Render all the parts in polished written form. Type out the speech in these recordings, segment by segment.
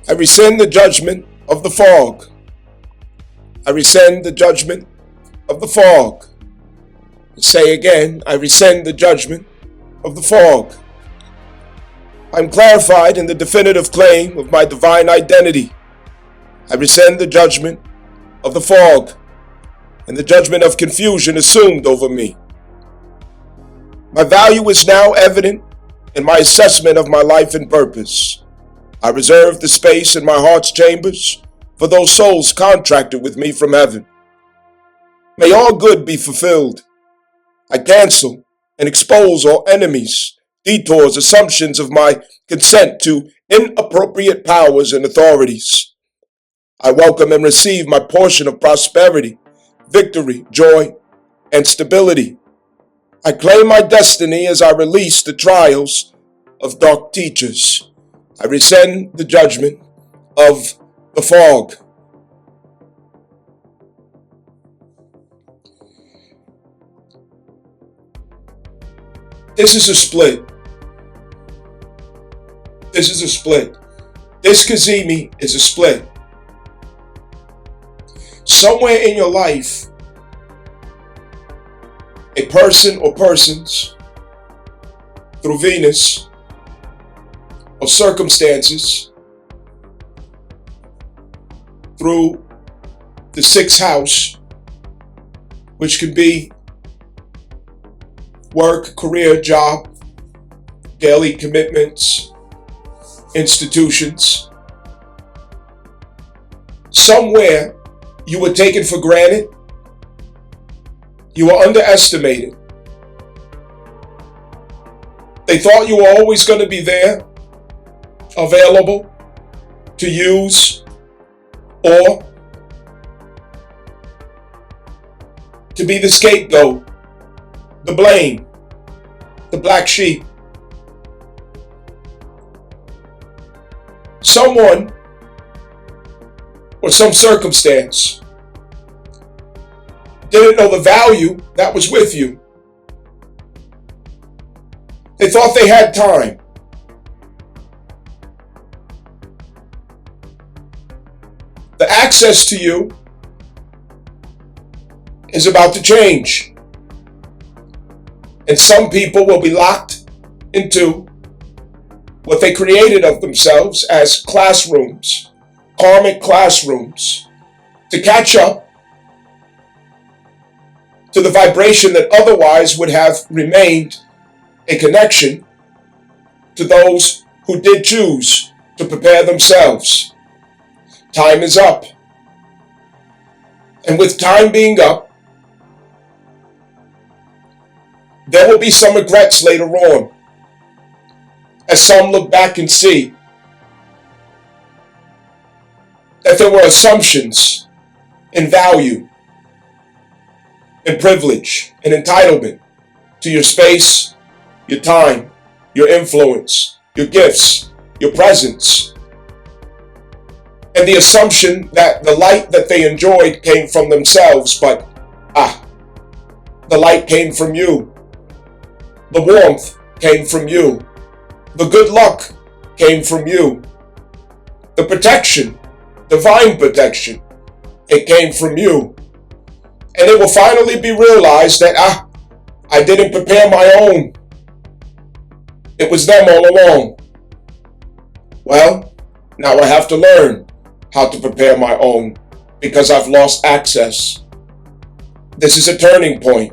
I rescind the judgment of the fog. I rescind the judgment of the fog. Say again, I rescind the judgment of the fog. I'm clarified in the definitive claim of my divine identity. I rescind the judgment of the fog and the judgment of confusion assumed over me. My value is now evident in my assessment of my life and purpose. I reserve the space in my heart's chambers for those souls contracted with me from heaven. May all good be fulfilled. I cancel and expose all enemies, detours, assumptions of my consent to inappropriate powers and authorities. I welcome and receive my portion of prosperity, victory, joy, and stability. I claim my destiny as I release the trials of dark teachers. I rescind the judgment of the fog. This is a split. This is a split. This Kazemi is a split. Somewhere in your life, a person or persons, through Venus, or circumstances, through the sixth house, which can be work, career, job, daily commitments, institutions. Somewhere you were taken for granted. You were underestimated. They thought you were always going to be there, available to use or to be the scapegoat, the blame, the black sheep. Someone or some circumstance didn't know the value that was with you. They thought they had time. The access to you is about to change. And some people will be locked into what they created of themselves as classrooms, karmic classrooms, to catch up to the vibration that otherwise would have remained a connection to those who did choose to prepare themselves. Time is up. And with time being up, there will be some regrets later on, as some look back and see that there were assumptions in value, in privilege, and entitlement to your space, your time, your influence, your gifts, your presence, and the assumption that the light that they enjoyed came from themselves, but the light came from you. The warmth came from you. The good luck came from you. The protection, divine protection, it came from you. And it will finally be realized that I didn't prepare my own. It was them all along. Well, now I have to learn how to prepare my own because I've lost access. This is a turning point.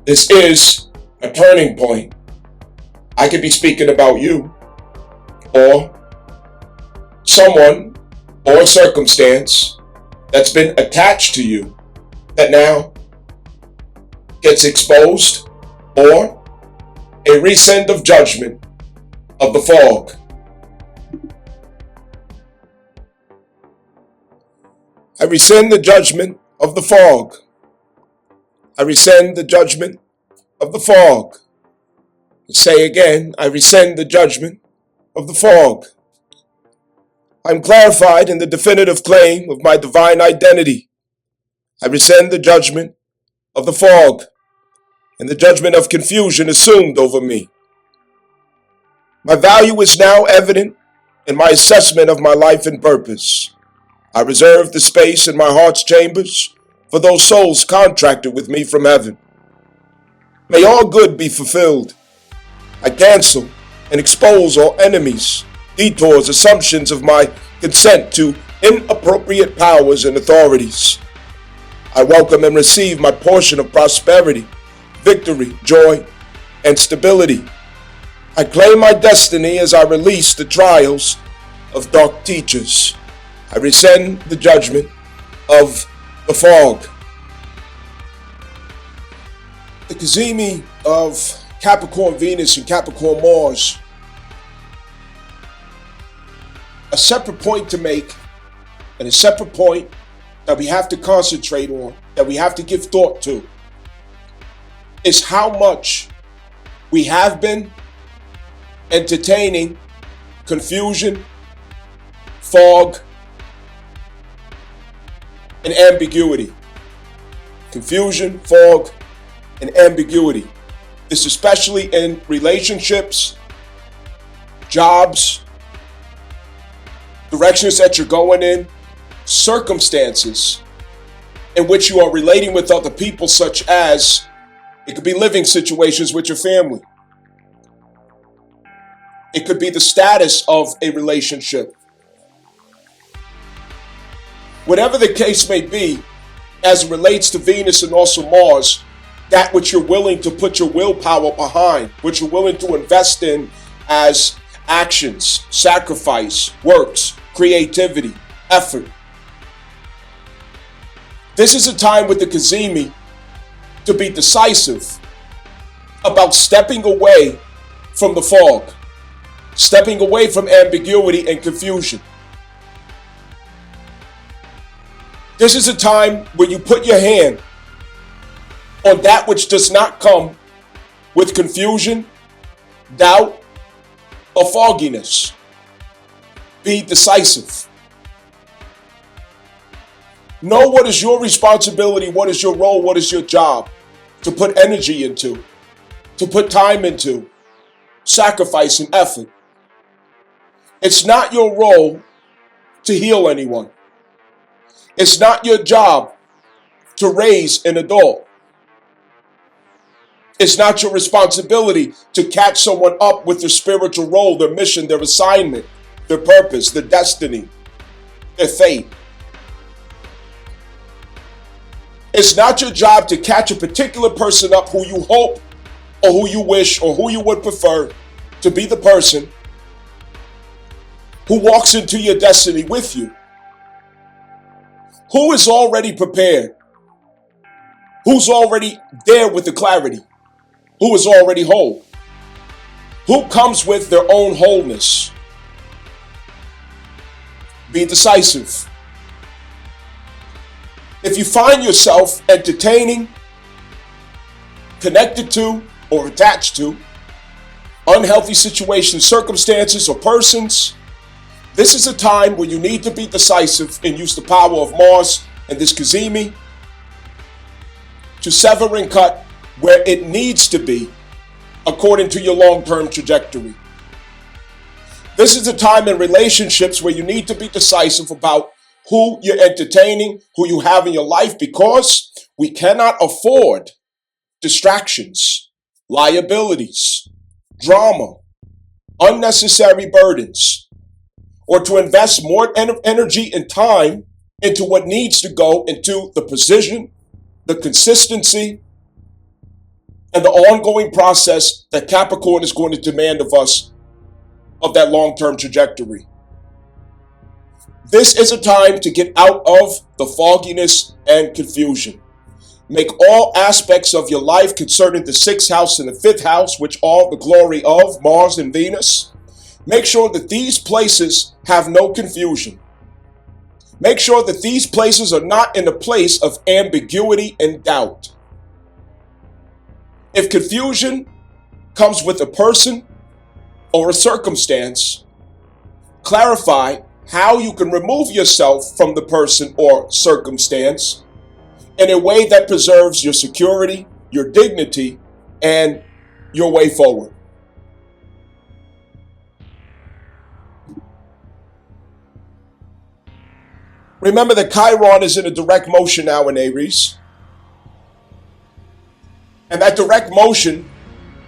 This is a turning point. I could be speaking about you, or someone, or a circumstance that's been attached to you that now gets exposed, or a rescind of judgment of the fog. I rescind the judgment of the fog. I rescind the judgment of the fog. Say again, I rescind the judgment of the fog. I'm clarified in the definitive claim of my divine identity. I rescind the judgment of the fog and the judgment of confusion assumed over me. My value is now evident in my assessment of my life and purpose. I reserve the space in my heart's chambers for those souls contracted with me from heaven. May all good be fulfilled. I cancel and expose all enemies, detours, assumptions of my consent to inappropriate powers and authorities. I welcome and receive my portion of prosperity, victory, joy, and stability. I claim my destiny as I release the trials of dark teachers. I rescind the judgment of the fog. The Cazimi of Capricorn Venus and Capricorn Mars. A separate point to make, and a separate point that we have to concentrate on, that we have to give thought to, is how much we have been entertaining confusion, fog, and ambiguity. Confusion, fog, and ambiguity. This especially in relationships, jobs, directions that you're going in, circumstances in which you are relating with other people, such as it could be living situations with your family. It could be the status of a relationship. Whatever the case may be, as it relates to Venus and also Mars, that which you're willing to put your willpower behind, which you're willing to invest in as actions, sacrifice, works, creativity, effort. This is a time with the Cazimi to be decisive about stepping away from the fog, stepping away from ambiguity and confusion. This is a time where you put your hand on that which does not come with confusion, doubt, or fogginess. Be decisive. Know what is your responsibility, what is your role, what is your job to put energy into, to put time into, sacrifice and effort. It's not your role to heal anyone. It's not your job to raise an adult. It's not your responsibility to catch someone up with their spiritual role, their mission, their assignment, their purpose, their destiny, their fate. It's not your job to catch a particular person up who you hope or who you wish or who you would prefer to be the person who walks into your destiny with you. Who is already prepared? Who's already there with the clarity? Who is already whole? Who comes with their own wholeness? Be decisive. If you find yourself entertaining, connected to, or attached to unhealthy situations, circumstances, or persons, this is a time where you need to be decisive and use the power of Mars and this Cazimi to sever and cut where it needs to be according to your long-term trajectory. This is a time in relationships where you need to be decisive about who you're entertaining, who you have in your life, because we cannot afford distractions, liabilities, drama, unnecessary burdens, or to invest more energy and time into what needs to go into the precision, the consistency, and the ongoing process that Capricorn is going to demand of us of that long-term trajectory. This is a time to get out of the fogginess and confusion. Make all aspects of your life concerning the 6th house and the 5th house, which are the glory of Mars and Venus. Make sure that these places have no confusion. Make sure that these places are not in a place of ambiguity and doubt. If confusion comes with a person or a circumstance, clarify how you can remove yourself from the person or circumstance in a way that preserves your security, your dignity, and your way forward. Remember that Chiron is in a direct motion now in Aries. And that direct motion,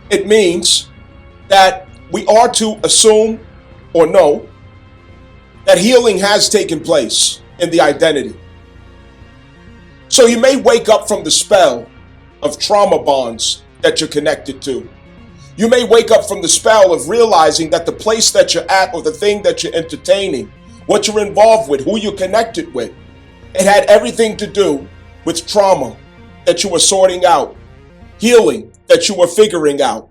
it means that we are to assume or know that healing has taken place in the identity. So you may wake up from the spell of trauma bonds that you're connected to. You may wake up from the spell of realizing that the place that you're at or the thing that you're entertaining, what you're involved with, who you're connected with, it had everything to do with trauma that you were sorting out, healing that you were figuring out,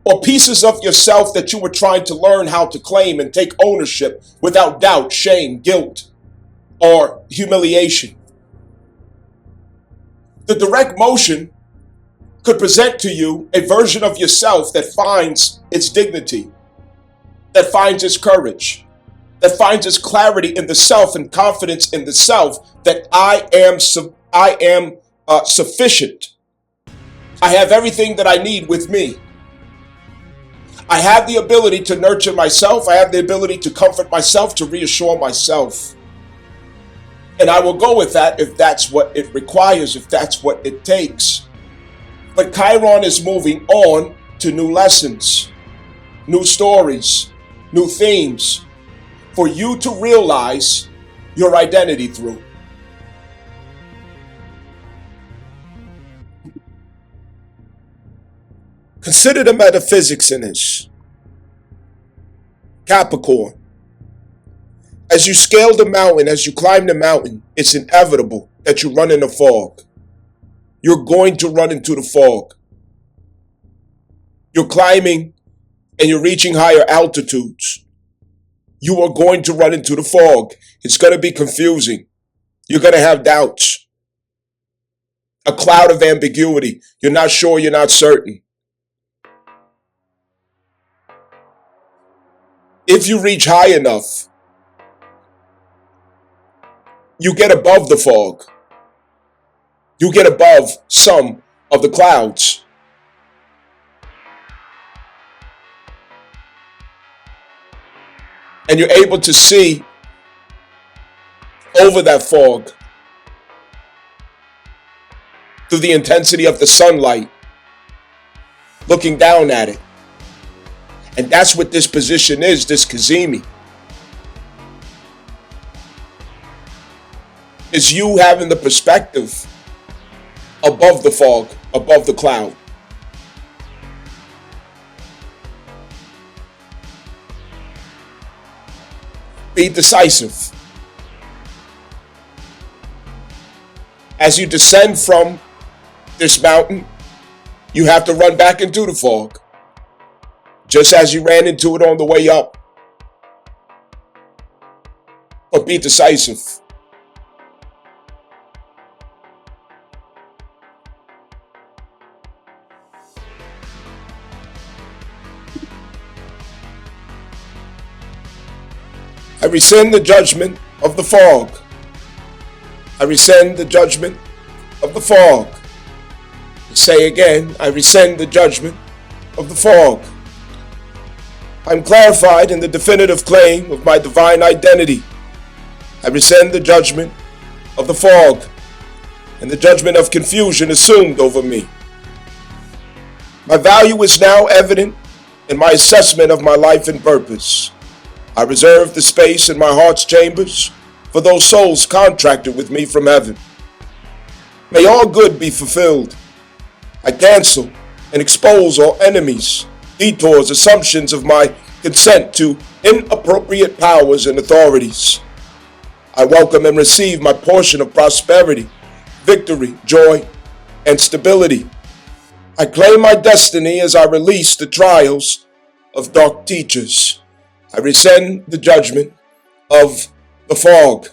or pieces of yourself that you were trying to learn how to claim and take ownership without doubt, shame, guilt, or humiliation. The direct motion could present to you a version of yourself that finds its dignity, that finds its courage, that finds its clarity in the self and confidence in the self, that I am sufficient. I have everything that I need with me. I have the ability to nurture myself. I have the ability to comfort myself, to reassure myself. And I will go with that if that's what it requires, if that's what it takes. But Chiron is moving on to new lessons, new stories, new themes for you to realize your identity through. Consider the metaphysics in this. Capricorn. As you scale the mountain, as you climb the mountain, it's inevitable that you run in the fog. You're going to run into the fog. You're climbing and you're reaching higher altitudes. You are going to run into the fog. It's going to be confusing. You're going to have doubts. A cloud of ambiguity. You're not sure, you're not certain. If you reach high enough, you get above the fog. You get above some of the clouds. And you're able to see over that fog through the intensity of the sunlight, looking down at it. And that's what this position is, this Kazemi. Is you having the perspective above the fog, above the cloud. Be decisive. As you descend from this mountain, you have to run back into the fog, just as you ran into it on the way up. But be decisive. I rescind the judgment of the fog. I rescind the judgment of the fog. Say again, I rescind the judgment of the fog. I'm clarified in the definitive claim of my divine identity. I rescind the judgment of the fog and the judgment of confusion assumed over me. My value is now evident in my assessment of my life and purpose. I reserve the space in my heart's chambers for those souls contracted with me from heaven. May all good be fulfilled. I cancel and expose all enemies, detours, assumptions of my consent to inappropriate powers and authorities. I welcome and receive my portion of prosperity, victory, joy, and stability. I claim my destiny as I release the trials of dark teachers. I rescind the judgment of the fog.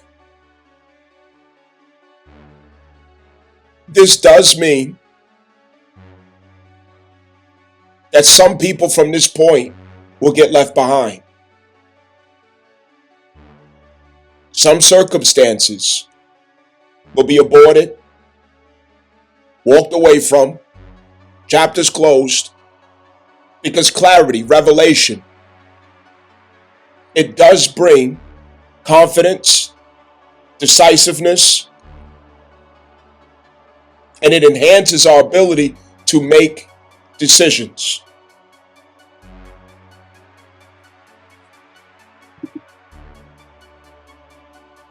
This does mean that some people from this point will get left behind. Some circumstances will be aborted, walked away from, chapters closed, because clarity, revelation, it does bring confidence, decisiveness, and it enhances our ability to make decisions.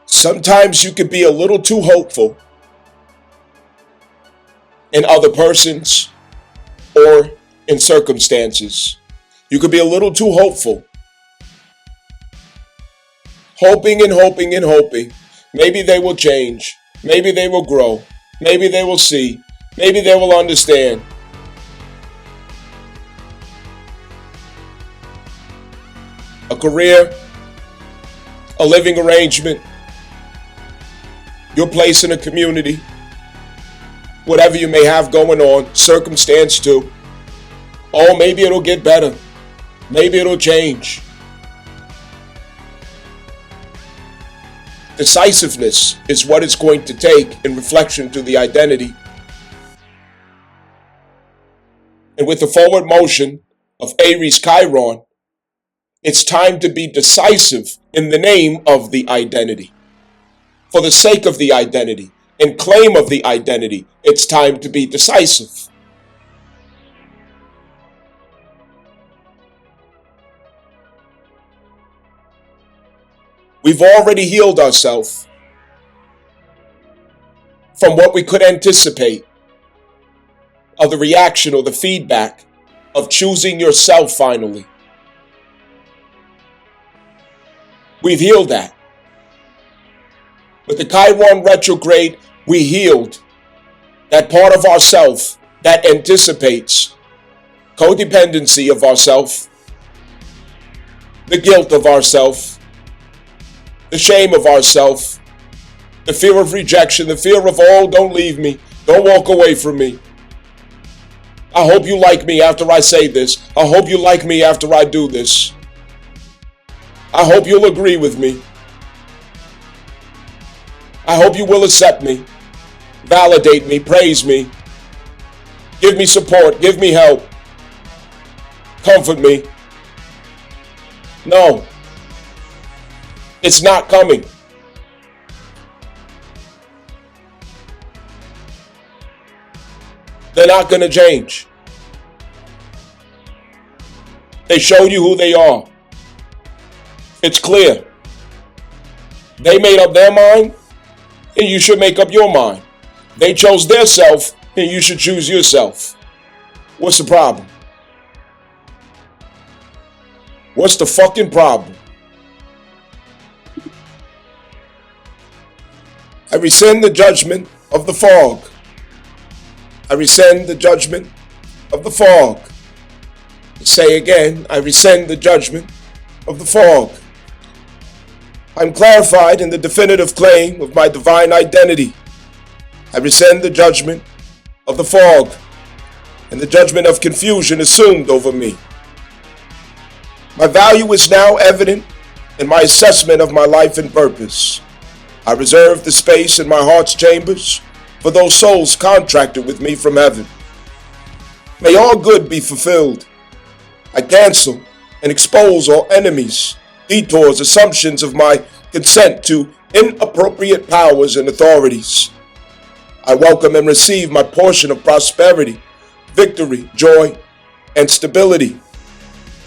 Sometimes you could be a little too hopeful in other persons or in circumstances. You could be a little too hopeful. Hoping and hoping and hoping. Maybe they will change. Maybe they will grow. Maybe they will see. Maybe they will understand. A career, a living arrangement, your place in a community, whatever you may have going on, circumstance too. Oh, maybe it'll get better. Maybe it'll change. Decisiveness is what it's going to take in reflection to the identity. And with the forward motion of Aries Chiron, it's time to be decisive in the name of the identity. For the sake of the identity and claim of the identity, it's time to be decisive. We've already healed ourselves from what we could anticipate of the reaction or the feedback of choosing yourself finally. We've healed that. With the Chiron retrograde, we healed that part of ourself that anticipates codependency of ourself, the guilt of ourself, the shame of ourself, the fear of rejection, the fear of, oh, don't leave me, don't walk away from me. I hope you like me after I say this. I hope you like me after I do this. I hope you'll agree with me. I hope you will accept me, validate me, praise me, give me support, give me help, comfort me. No. It's not coming. They're not going to change. They showed you who they are. It's clear. They made up their mind, and you should make up your mind. They chose their self, and you should choose yourself. What's the problem? What's the fucking problem? I rescind the judgment of the fog. I rescind the judgment of the fog. Say again, I rescind the judgment of the fog. I'm clarified in the definitive claim of my divine identity. I rescind the judgment of the fog and the judgment of confusion assumed over me. My value is now evident in my assessment of my life and purpose. I reserve the space in my heart's chambers for those souls contracted with me from heaven. May all good be fulfilled. I cancel and expose all enemies, detours, assumptions of my consent to inappropriate powers and authorities. I welcome and receive my portion of prosperity, victory, joy, and stability.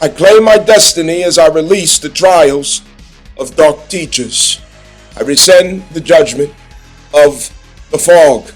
I claim my destiny as I release the trials of dark teachers. I rescind the judgment of the fog.